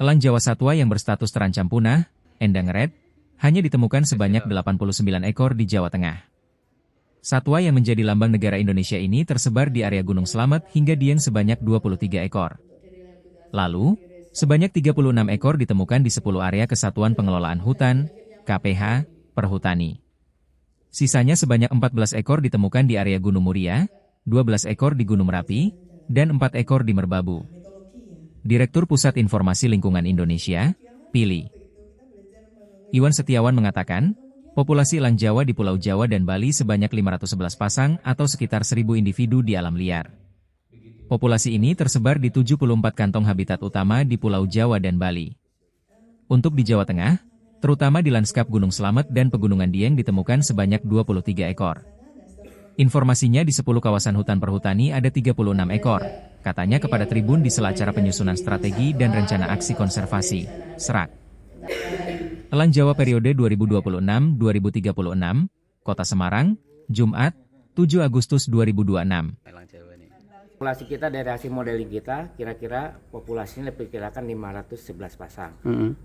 Elang Jawa satwa yang berstatus terancam punah, endangered, hanya ditemukan sebanyak 89 ekor di Jawa Tengah. Satwa yang menjadi lambang negara Indonesia ini tersebar di area Gunung Slamet hingga Dieng sebanyak 23 ekor. Lalu, sebanyak 36 ekor ditemukan di 10 area Kesatuan Pengelolaan Hutan, KPH, Perhutani. Sisanya sebanyak 14 ekor ditemukan di area Gunung Muria, 12 ekor di Gunung Merapi, dan 4 ekor di Merbabu. Direktur Pusat Informasi Lingkungan Indonesia, PILI, Iwan Setiawan mengatakan, populasi elang Jawa di Pulau Jawa dan Bali sebanyak 511 pasang atau sekitar 1.000 individu di alam liar. Populasi ini tersebar di 74 kantong habitat utama di Pulau Jawa dan Bali. Untuk di Jawa Tengah, terutama di lanskap Gunung Slamet dan Pegunungan Dieng ditemukan sebanyak 23 ekor. Informasinya di 10 kawasan hutan perhutani ada 36 ekor, katanya kepada Tribun di sela acara penyusunan strategi dan rencana aksi konservasi, SRAK. Elang Jawa periode 2026-2036, Kota Semarang, Jumat, 7 Agustus 2026. Populasi kita dari hasil modeling kita, kira-kira populasinya diperkirakan 511 pasang.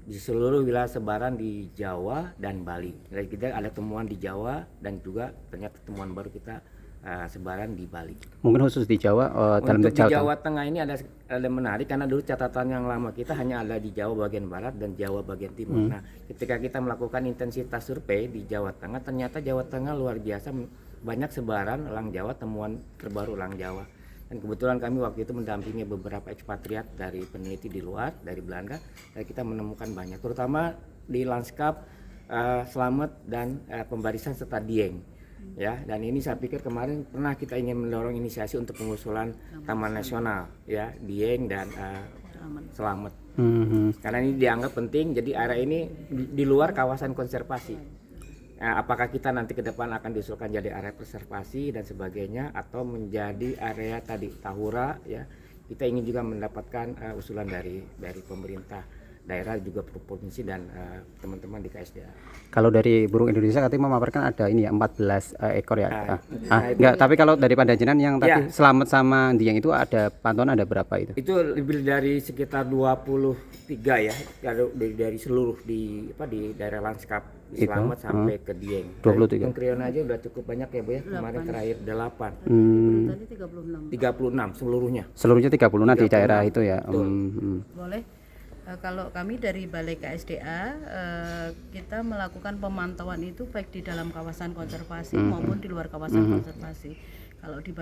Di seluruh wilayah sebaran di Jawa dan Bali. Jadi kita ada temuan di Jawa dan juga ternyata temuan baru kita sebaran di Bali. Mungkin khusus di Jawa, untuk di Jawa Tengah ini ada menarik karena dulu catatan yang lama kita hanya ada di Jawa bagian barat dan Jawa bagian timur. Nah, ketika kita melakukan intensitas survei di Jawa Tengah, ternyata Jawa Tengah luar biasa banyak sebaran elang Jawa, temuan terbaru elang Jawa. Dan kebetulan kami waktu itu mendampingi beberapa ekspatriat dari peneliti di luar, dari Belanda, dan kita menemukan banyak, terutama di lanskap Slamet dan Pembarisan serta Dieng. Ya, dan ini saya pikir kemarin pernah kita ingin mendorong inisiasi untuk pengusulan Taman Nasional, ya, Dieng dan Slamet. Karena ini dianggap penting, jadi area ini di luar kawasan konservasi. Apakah kita nanti ke depan akan diusulkan jadi area preservasi dan sebagainya atau menjadi area tadi Tahura, ya, kita ingin juga mendapatkan usulan dari pemerintah daerah juga provinsi dan teman-teman di KSDA. Kalau dari burung Indonesia katanya memaparkan ada ini ya 14 ekor ya. Enggak, tapi kalau dari Pandanjinan yang tadi Slamet sama Dieng itu ada pantauan ada berapa itu? Itu lebih dari sekitar 23 ya, dari seluruh di daerah lanskap di Slamet sampai ke Dieng. 23. Krion aja udah cukup banyak ya Bu ya. Kemarin terakhir 8. Tadi 36. 36 seluruhnya. Seluruhnya 36 di daerah itu ya. Boleh. Kalau kami dari Balai KSDA, kita melakukan pemantauan itu baik di dalam kawasan konservasi maupun di luar kawasan konservasi. Kalau di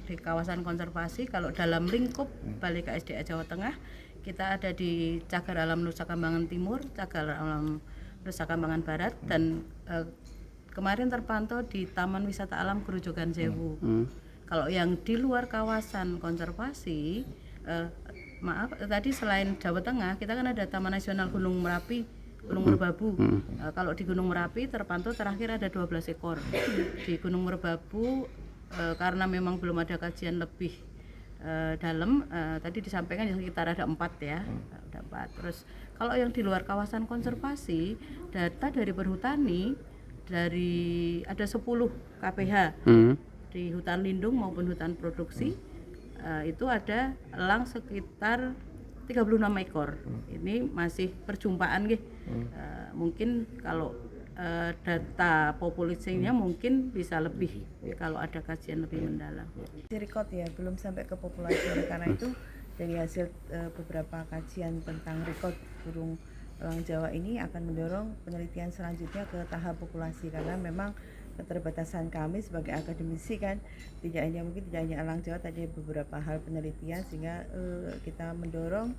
di kawasan konservasi, kalau dalam lingkup Balai KSDA Jawa Tengah, kita ada di Cagar Alam Nusa Kambangan Timur, Cagar Alam Nusa Kambangan Barat, dan kemarin terpantau di Taman Wisata Alam Grojogan Sewu. Kalau yang di luar kawasan konservasi, tadi selain Jawa Tengah, kita kan ada Taman Nasional Gunung Merapi, Gunung Merbabu. Kalau di Gunung Merapi terpantau terakhir ada 12 ekor. Di Gunung Merbabu karena memang belum ada kajian lebih dalam, tadi disampaikan sekitar ada 4 ya. Ada 4. Terus kalau yang di luar kawasan konservasi, data dari Perhutani ada 10 KPH di hutan lindung maupun hutan produksi. Itu ada elang sekitar 36 ekor. Ini masih perjumpaan nggih. Mungkin kalau data populasinya mungkin bisa lebih kalau ada kajian lebih mendalam. Record ya, belum sampai ke populasi. Oleh karena itu dari hasil beberapa kajian tentang record burung elang Jawa ini akan mendorong penelitian selanjutnya ke tahap populasi, karena memang keterbatasan kami sebagai akademisi kan tidak hanya elang Jawa, tadi beberapa hal penelitian, sehingga kita mendorong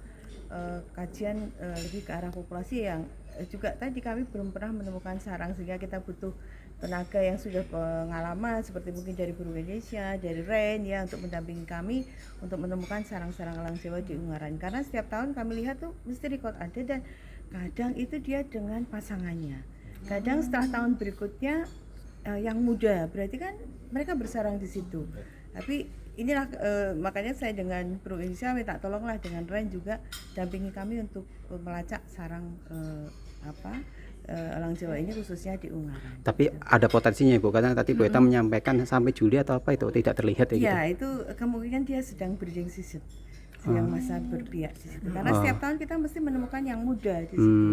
kajian lebih ke arah populasi yang juga tadi kami belum pernah menemukan sarang, sehingga kita butuh tenaga yang sudah pengalaman seperti mungkin dari burung Indonesia, dari RAIN ya, untuk mendampingi kami untuk menemukan sarang-sarang elang Jawa di Ungaran. Karena setiap tahun kami lihat tuh mesti record ada, dan kadang itu dia dengan pasangannya, kadang setelah tahun berikutnya yang muda, berarti kan mereka bersarang di situ. Tapi inilah makanya saya dengan burung Indonesia minta tolonglah dengan RAIN juga dampingi kami untuk melacak sarang elang Jawa ini khususnya di Ungaran. Tapi ada potensinya Bu, karena tadi Bu Eta menyampaikan sampai Juli atau apa itu tidak terlihat ya? Iya, itu kemungkinan dia sedang breeding season. yang masa berbiak di situ. Karena setiap tahun kita mesti menemukan yang muda di situ.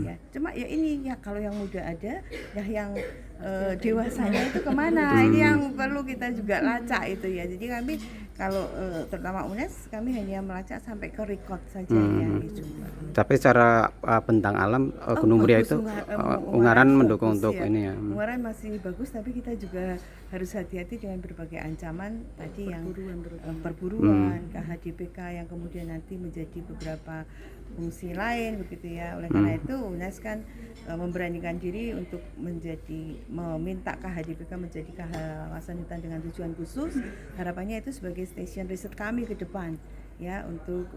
Ya, cuma ya ini ya kalau yang muda ada, ya yang dewasanya itu kemana? Ini yang perlu kita juga lacak itu ya. Jadi kami kalau terutama UNES kami hanya melacak sampai ke record saja ya gitu. Tapi secara bentang alam Gunung Muria itu Ungaran mendukung untuk ya. ini ya. Ungaran masih bagus, tapi kita juga harus hati-hati dengan berbagai ancaman tadi yang perburuan, KHDPK yang kemudian nanti menjadi beberapa fungsi lain begitu ya. Oleh karena itu UNES kan memberanikan diri untuk meminta KHDPK menjadi kawasan hutan dengan tujuan khusus. Harapannya itu sebagai stasiun riset kami ke depan ya untuk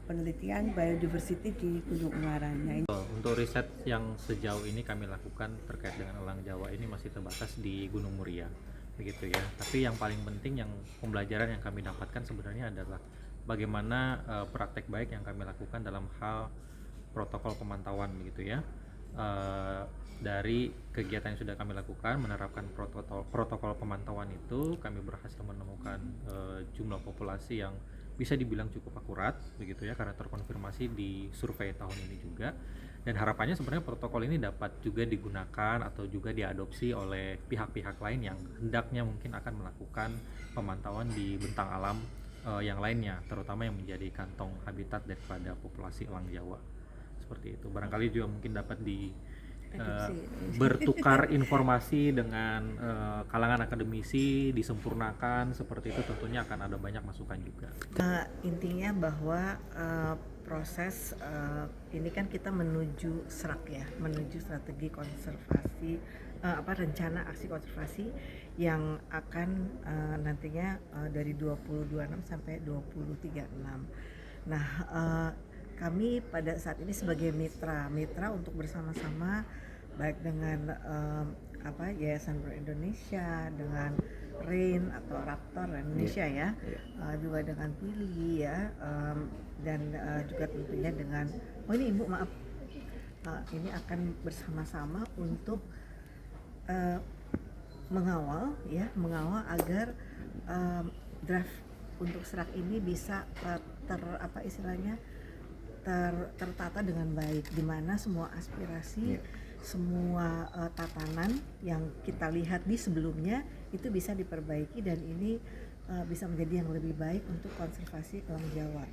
penelitian biodiversity di Gunung Ungaran. Nah, untuk riset yang sejauh ini kami lakukan terkait dengan elang Jawa ini masih terbatas di Gunung Muria, begitu ya. Tapi yang paling penting, yang pembelajaran yang kami dapatkan sebenarnya adalah bagaimana praktek baik yang kami lakukan dalam hal protokol pemantauan, begitu ya. Dari kegiatan yang sudah kami lakukan menerapkan protokol pemantauan itu, kami berhasil menemukan jumlah populasi yang bisa dibilang cukup akurat, begitu ya, karena terkonfirmasi di survei tahun ini juga. Dan harapannya sebenarnya protokol ini dapat juga digunakan atau juga diadopsi oleh pihak-pihak lain yang hendaknya mungkin akan melakukan pemantauan di bentang alam yang lainnya, terutama yang menjadi kantong habitat daripada populasi elang Jawa. Seperti itu. Barangkali juga mungkin dapat bertukar informasi dengan kalangan akademisi, disempurnakan seperti itu, tentunya akan ada banyak masukan juga. Intinya bahwa proses ini kan kita menuju SRAK ya, menuju strategi konservasi, rencana aksi konservasi yang akan nantinya dari 2026 sampai 2036. Nah, kami pada saat ini sebagai mitra untuk bersama-sama baik dengan Yayasan Pro Indonesia, dengan RAIN atau Raptor Indonesia ya, juga dengan Pili ya, dan juga tentunya dengan ini Ibu maaf, ini akan bersama-sama untuk mengawal agar draft untuk SRAK ini bisa tertata dengan baik, di mana semua aspirasi, semua tatanan yang kita lihat di sebelumnya itu bisa diperbaiki dan ini bisa menjadi yang lebih baik untuk konservasi elang Jawa.